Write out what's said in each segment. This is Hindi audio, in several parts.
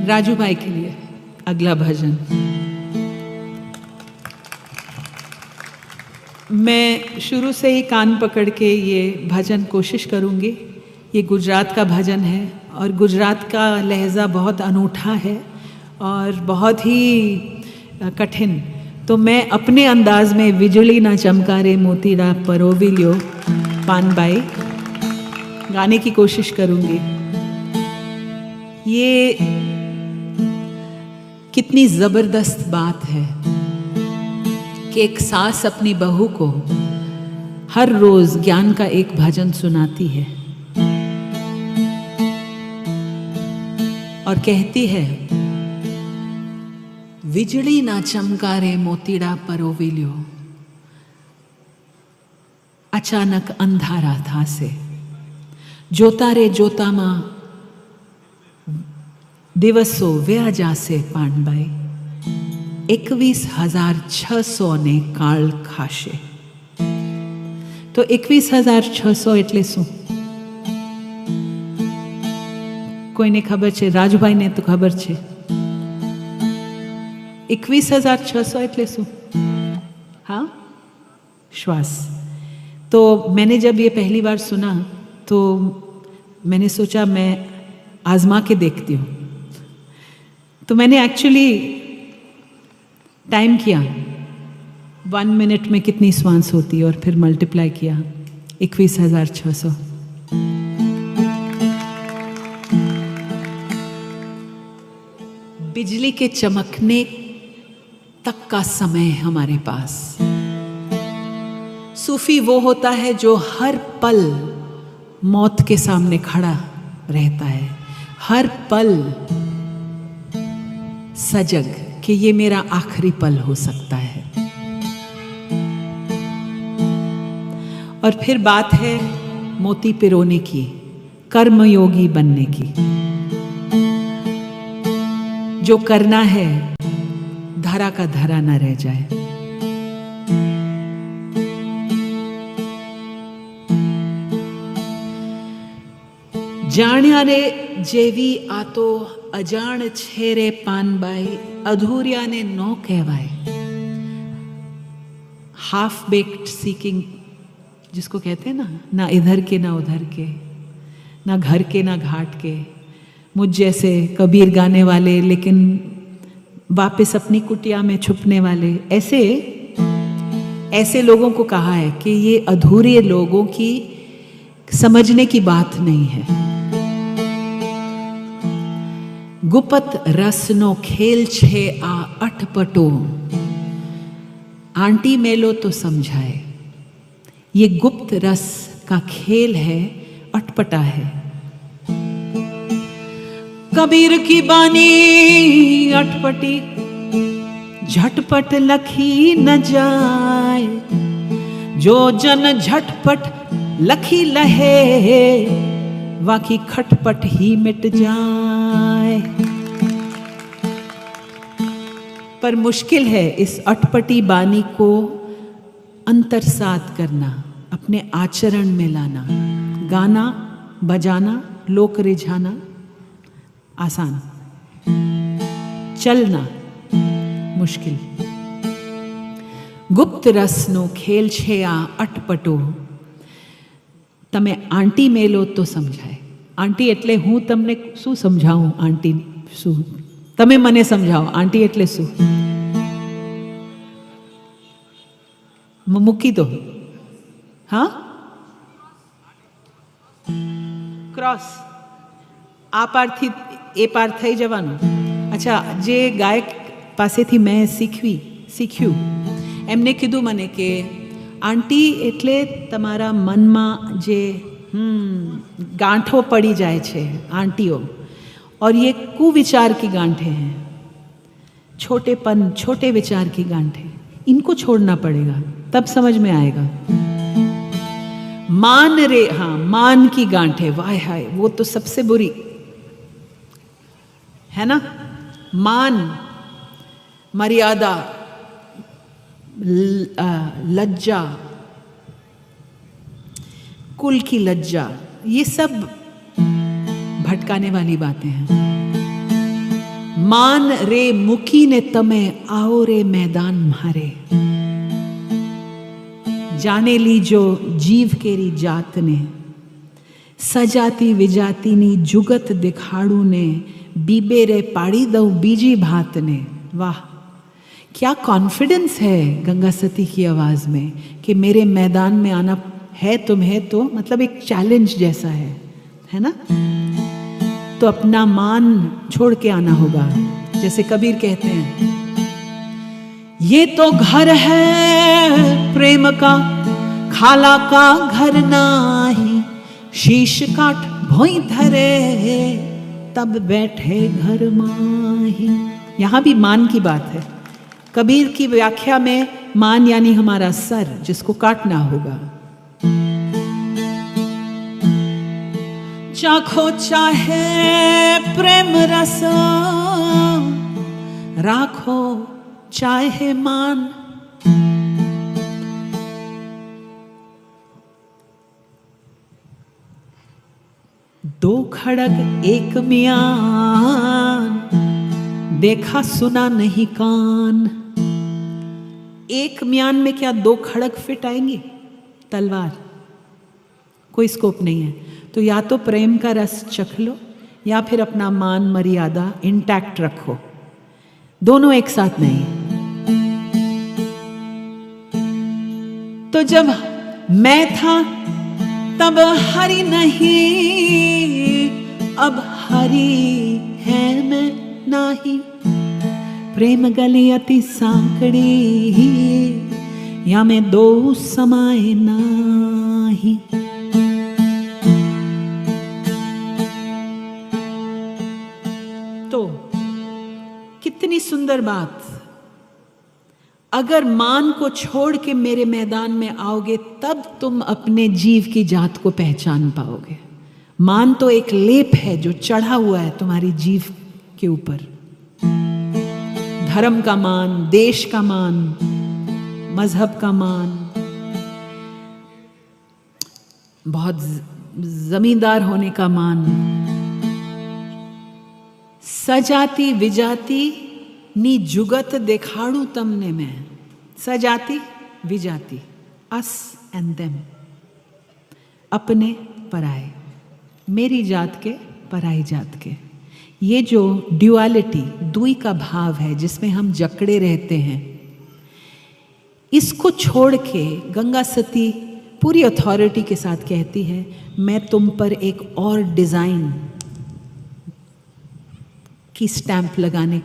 राजू भाई के लिए अगला भजन। मैं शुरू से ही कान पकड़ के ये भजन कोशिश करूँगी। ये गुजरात का भजन है और गुजरात का लहजा बहुत अनूठा है और बहुत ही कठिन। तो मैं अपने अंदाज में विजुली ना चमकारे मोतीड़ा परोविलियो पानबाई गाने की कोशिश करूँगी। ये कितनी ज़बरदस्त बात है कि एक सास अपनी बहू को हर रोज ज्ञान का एक भजन सुनाती है और कहती है, विजली ना चमकारे मोतीड़ा परोविलियो, अचानक अंधारा था से जोता रे जोता मां दिवसो व्या जासे पानबाई 21,600 ने काल खाशे। तो 21,600 એટલે શું? કોઈને ખબર છે? રાજુભાઈને તો ખબર છે। 21,600 એટલે શું? हाँ, श्वास। तो मैंने जब ये पहली बार सुना तो मैंने सोचा मैं आजमा के देखती हूँ। तो मैंने एक्चुअली टाइम किया 1 मिनट में कितनी श्वास होती है और फिर मल्टीप्लाई किया 21,600। बिजली के चमकने तक का समय हमारे पास। सूफी वो होता है जो हर पल मौत के सामने खड़ा रहता है, हर पल सजग कि ये मेरा आखिरी पल हो सकता है। और फिर बात है मोती पिरोने की, कर्मयोगी बनने की। जो करना है धरा का धरा न रह जाए। जाण्या रे जेवी आ तो अजाण छे रे पानबाई, अधूरिया ने नो कहवाय। हाफ बेक्ड सीकिंग जिसको कहते हैं ना इधर के ना उधर के, ना घर के ना घाट के। मुझ जैसे कबीर गाने वाले लेकिन वापस अपनी कुटिया में छुपने वाले, ऐसे लोगों को कहा है कि ये अधूरे लोगों की समझने की बात नहीं है। गुपत रसनो खेल छे आ अटपटो, आंटी मेलो तो समझाए। ये गुप्त रस का खेल है, अटपटा है। कबीर की बानी अटपटी, झटपट लखी न जाए। जो जन झटपट लखी लहे, वाकी खटपट ही मिट जाए। पर मुश्किल है इस अटपटी बानी को अंतरसात करना, अपने आचरण में लाना। गाना बजाना, लोक रिझाना आसान, चलना मुश्किल। गुप्त रसनो खेल छे आ अटपटो, તમે આંટી મેલો તો સમજાય। આંટી એટલે હું તમને શું સમજાવું? આંટી શું? તમે મને સમજાવો આંટી એટલે શું? મૂકી દો। હા, ક્રોસ આ પારથી એ પાર થઈ જવાનું। અચ્છા, જે ગાયક પાસેથી मैं શીખ્યું એમને કીધું મને કે आंटी એટલે તમારા મનમાં જે गांठों पड़ी जाए छे आंटियों, और ये कुविचार की गांठें हैं, छोटे विचार की गांठें, इनको छोड़ना पड़ेगा तब समझ में आएगा। मान रे, हाँ, मान की गांठें, वाह हाय, वो तो सबसे बुरी है ना। मान, मर्यादा, लज्जा, कुल की लज्जा, ये सब भटकाने वाली बातें हैं। मान रे मुकी ने तमे आओ रे मैदान मारे। जाने ली जो जीव केरी जात ने, सजाती विजाती नी जुगत दिखाड़ू ने, बीबे रे पाड़ी दऊ बीजी भात ने। वाह, क्या कॉन्फिडेंस है गंगा सती की आवाज में कि मेरे मैदान में आना है तुम्हें, तो मतलब एक चैलेंज जैसा है ना। तो अपना मान छोड़ के आना होगा। जैसे कबीर कहते हैं, ये तो घर है प्रेम का, खाला का घर नाही, शीश काट भोई धरे तब बैठे घर माही। यहां भी मान की बात है। कबीर की व्याख्या में मान यानी हमारा सर, जिसको काटना होगा। चाखो चाहे प्रेम रस, राखो चाहे मान। दो खड़ग एक म्यान, देखा सुना नहीं कान। एक म्यान में क्या दो खड़ग फिट आएंगे? तलवार, कोई स्कोप नहीं है। तो या तो प्रेम का रस चख लो, या फिर अपना मान मर्यादा इंटैक्ट रखो। दोनों एक साथ नहीं। तो जब मैं था तब हरि नहीं, अब हरि है मैं नाही। प्रेम गली अति सांकड़ी, या मैं दो समाए नाही। तो कितनी सुंदर बात। अगर मान को छोड़ के मेरे मैदान में आओगे, तब तुम अपने जीव की जात को पहचान पाओगे। मान तो एक लेप है जो चढ़ा हुआ है तुम्हारी जीव के ऊपर। धर्म का मान, देश का मान, मजहब का मान, बहुत जमींदार होने का मान। सजाती विजाती नी जुगत देखाड़ू तमने में। सजाती विजाती, अस एंड देम, अपने पराए, मेरी जात के पराई जात के। ये जो ड्युअलिटी, दुई का भाव है जिसमें हम जकड़े रहते हैं, इसको छोड़ के गंगा सती पूरी अथॉरिटी के साथ कहती है, मैं तुम पर एक और डिजाइन की स्टैंप लगाने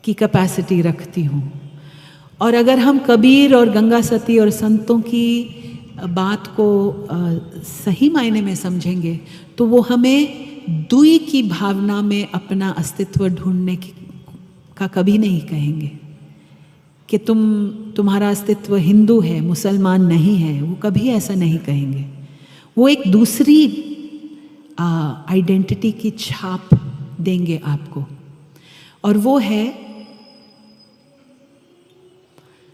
की कैपेसिटी रखती हूँ। और अगर हम कबीर और गंगा सती और संतों की बात को सही मायने में समझेंगे, तो वो हमें दुई की भावना में अपना अस्तित्व ढूंढने का कभी नहीं कहेंगे कि तुम्हारा अस्तित्व हिंदू है, मुसलमान नहीं है। वो कभी ऐसा नहीं कहेंगे। वो एक दूसरी आइडेंटिटी की छाप देंगे आपको, और वो है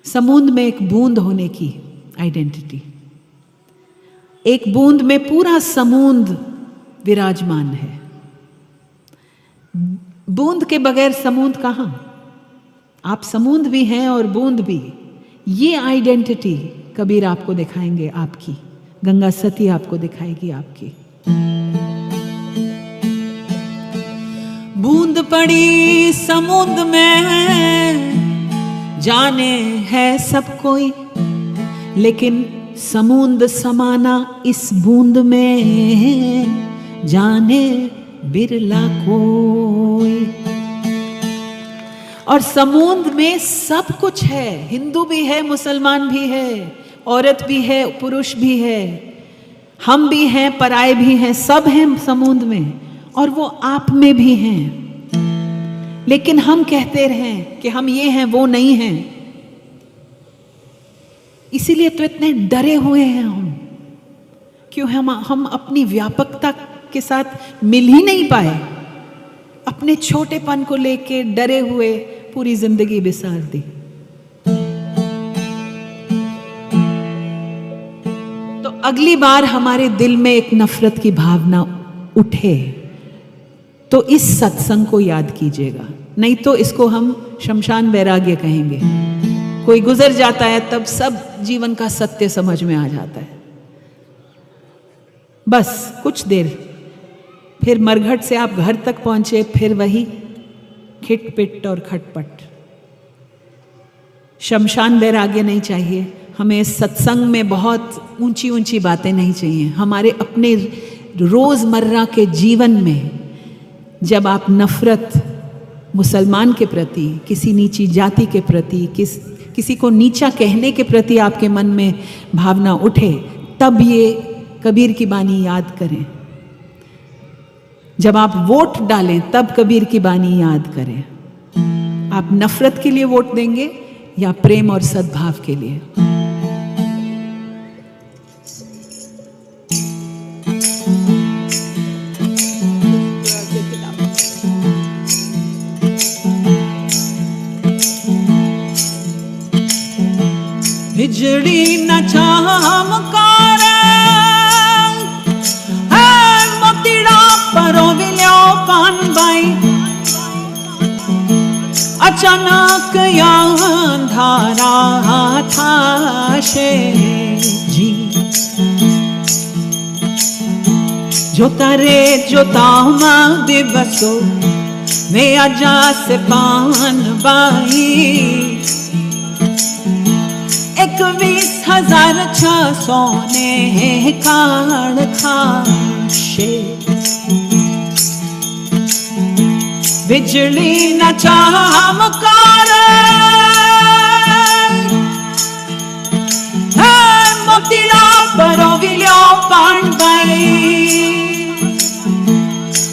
समुद्र में एक बूंद होने की आइडेंटिटी। एक बूंद में पूरा समुद्र विराजमान है। बूंद के बगैर समुद्र कहाँ? आप समुद्र भी हैं और बूंद भी। ये आइडेंटिटी कबीर आपको दिखाएंगे आपकी, गंगा सती आपको दिखाएगी आपकी। बूंद पड़ी समुद्र में, जाने है सब कोई, लेकिन समुद्र समाना इस बूंद में, जाने बिरला कोई। और समुद्र में सब कुछ है। हिंदू भी है, मुसलमान भी है, औरत भी है, पुरुष भी है, हम भी हैं, पराए भी हैं, सब हैं समुद्र में, और वो आप में भी हैं। लेकिन हम कहते रहें कि हम ये हैं, वो नहीं हैं। इसीलिए तो इतने डरे हुए हैं हम। क्यों? हम अपनी व्यापकता के साथ मिल ही नहीं पाए। अपने छोटेपन को लेके डरे हुए पूरी जिंदगी बिसार दी। तो अगली बार हमारे दिल में एक नफरत की भावना उठे, तो इस सत्संग को याद कीजिएगा, नहीं तो इसको हम शमशान वैराग्य कहेंगे। कोई गुजर जाता है तब सब जीवन का सत्य समझ में आ जाता है, बस कुछ देर, फिर मरघट से आप घर तक पहुंचे, फिर वही खिटपिट और खटपट। शमशान वैराग्य नहीं चाहिए हमें। सत्संग में बहुत ऊंची ऊंची बातें नहीं चाहिए। हमारे अपने रोजमर्रा के जीवन में जब आप नफरत मुसलमान के प्रति, किसी नीची जाति के प्रति, किसी को नीचा कहने के प्रति आपके मन में भावना उठे, तब ये कबीर की बानी याद करें। जब आप वोट डालें तब कबीर की बानी याद करें। आप नफरत के लिए वोट देंगे या प्रेम और सद्भाव के लिए? बिजड़ी न चमकार मोतीड़ा परो विलो कानबाई, अचानक अंधारा था शे जी। जोता रे जोता माँ दिवसो वे आजा से पान बाई, 21,600 ने काड़ खाशे। बिजली न चमकार मोतीड़ा परो विलो कानबाई,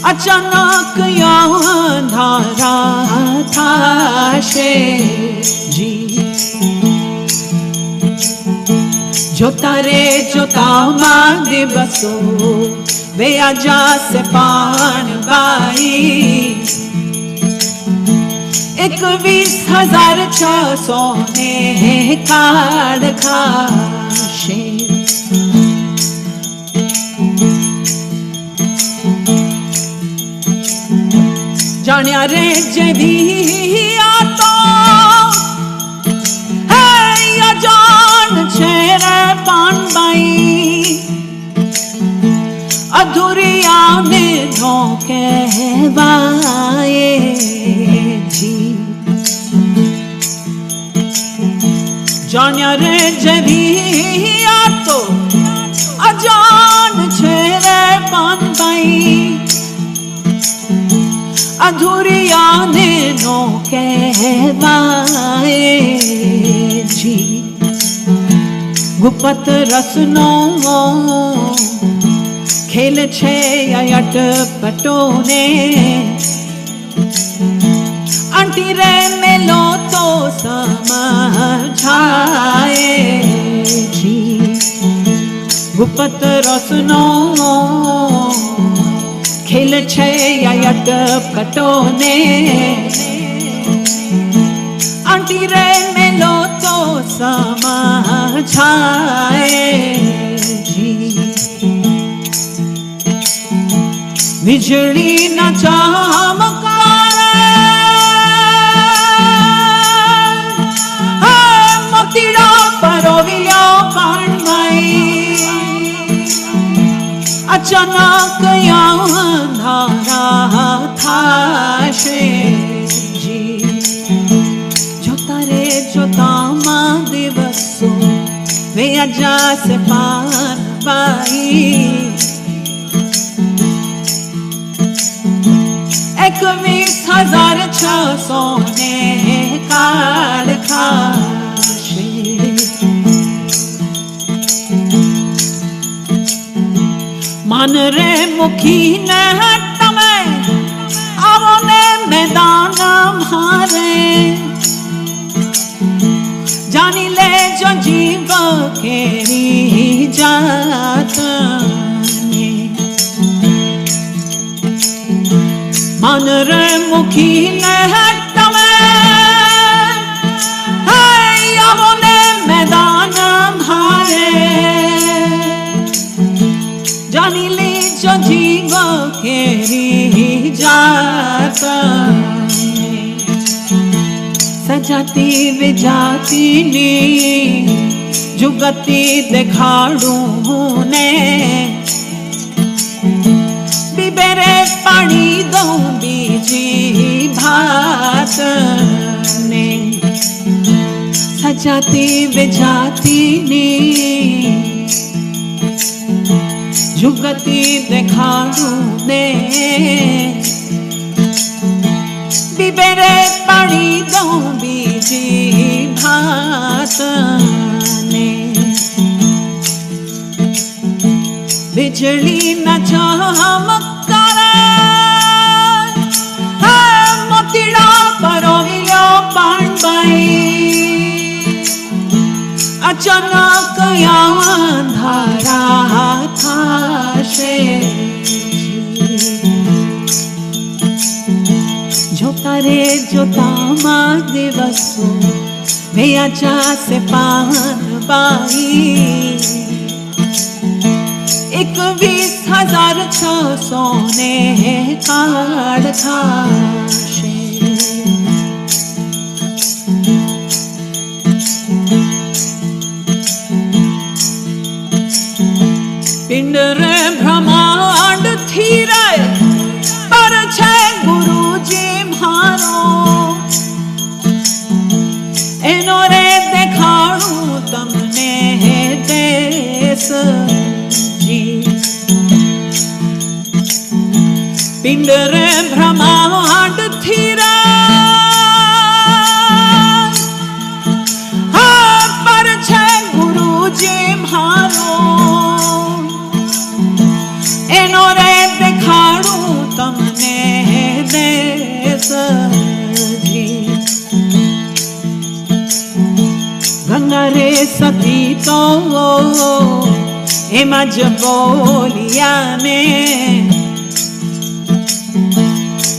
अचानक अंधारा था शे जी। जोता रे जोता माँ दिवसो वे आजा से पान बाई, 21,600 ने काड़ खाशे। जानिया रे जभी आता है या जान छेरे पान बाई, अधूरिया में धोखे बाए जी। जानिया रे जभी आतो अजान छेरे पान बाई, अधूरिया ने नो कहवाए जी। गुपत रसनो खेल छे अट पटोने, आंटी रे मेलो तो समझाए जी। गुपत रसनो खेल छे अट पटोने, आंटी रे मेलो तो समझाए जी। बिजली न चमकार मोतीड़ा परो विलो कानबाई, अचानक अंधारा था शे जी। जोता रे जोता माँ दिवसो वे आजा से पान बाई, 21,600 ने काड़ खाशे। मन रे मुखी ने तमे आवो ने मैदान मारे, जानी ले जो जीव केरी जात ने। मन रे मुखी ने तमे आवो ने मैदान मारे, जानी ले जो जीव केरी जा सजाती विजाती ने जुगती देखाड़ू ने बिबेरे पानी दो बीजी भात ने सजाती विजाती ने जुगती देखाड़ू ने बिबेरे पानी दो बीजी भात ने बिजली न चमकारे मोतीड़ा परोविलो पांडबाई अचानक अंधारा था से जोता रे जोता मा दिवसो वे आजा से पान बाई 21,600 ने काढ़ था पिंड रे ब्रह्मांड थी रे पर छे गुरुजी मारो एनो रे देखाड़ू तमने देश जी पिंड रे ब्रह्मांड थी रे पर छे गुरुजी मारो एनो रे देखाड़ू तमने देश जी गंगा रे सती तो एमा ज बोलिया ने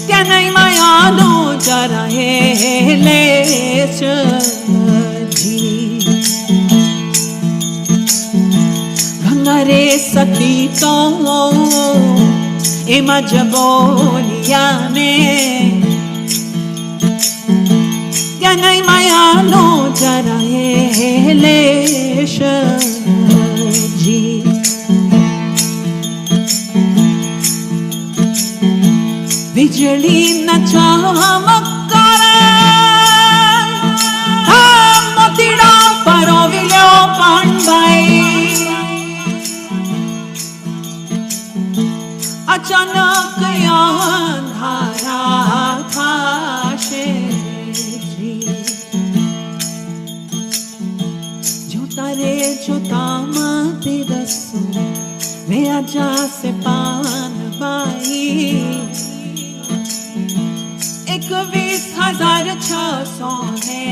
त्या नहीं मायानो जरा लेश जी गंगा रे सती तो एमा ज बोलिया ने त्या नहीं मायानो जरा लेश जी बिजली न चमकारे मोतीड़ा परोविलो पांडबाई अचानक अंधारा था जोता रे जोता मा दिवसो वे आजा से पान बाई 21,600 ने